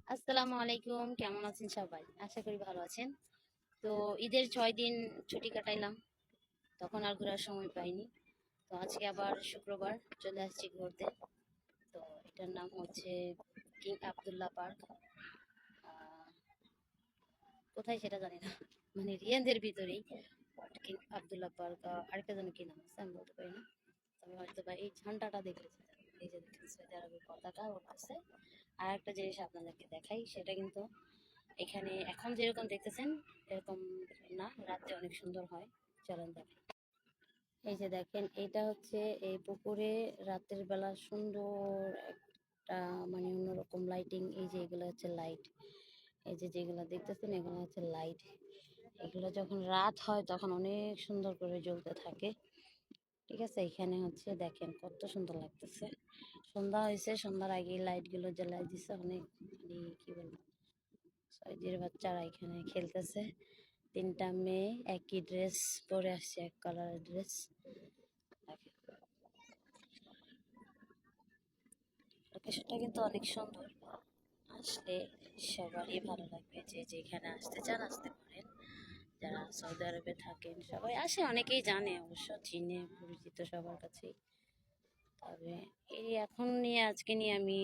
আসসালামু আলাইকুম, কেমন আছেন সবাই? আশা করি ভালো আছেন। তো ঈদের 6 দিন ছুটি কাটাইলাম, তখন আর ঘোরার সময় পাইনি। তো আজকে আবার শুক্রবার চলে আসছি ঘুরতে। তো এটার নাম হচ্ছে কিং আবদুল্লাহ পার্ক। আহ, কোথায় সেটা জানি না, মানে রিয়াদের ভিতরেই কিং আবদুল্লাহ পার্ক। আরেকটা যেন কি নাম আছে আমি বলতে পারি না, তবে হয়তো বা এই ঝান্ডাটা দেখেছি। এই যে দেখেন সৌদি আরবের পতাকা উঠতেছে। আর একটা জিনিস আপনাদেরকে দেখাই, সেটা কিন্তু এখানে এখন যেরকম দেখতেছেন এরকম না, রাতে অনেক সুন্দর হয়। চলেন দেখেন। এই যে দেখেন, এটা হচ্ছে এই পুকুরে রাতের বেলা সুন্দর একটা, মানে অন্যরকম লাইটিং। এই যে এগুলো হচ্ছে লাইট, এই যে যেগুলো দেখতেছেন এগুলো হচ্ছে লাইট। এগুলো যখন রাত হয় তখন অনেক সুন্দর করে জ্বলতে থাকে। ঠিক আছে, এখানে হচ্ছে দেখেন কত সুন্দর লাগতেছে। সন্ধ্যা হয়েছে, সন্ধ্যার আগে লাইট গুলো জ্বালাই দিছে অনেক, মানে কি বলবো। সাইজের বাচ্চারা এখানে খেলতেছে। 3টা মেয়ে একই ড্রেস পরে আসছে, এক কালারের ড্রেস। লোকেশনটা কিন্তু অনেক সুন্দর, আসলে সবারই ভালো লাগবে। যে যেখানে আসতে চান আসতে পারেন। যারা সৌদি আরবে থাকেন সবাই আসে, অনেকেই জানে, অবশ্য চিনে পরিচিত সবার কাছেই। তবে এই এখন নিয়ে আজকে নিয়ে আমি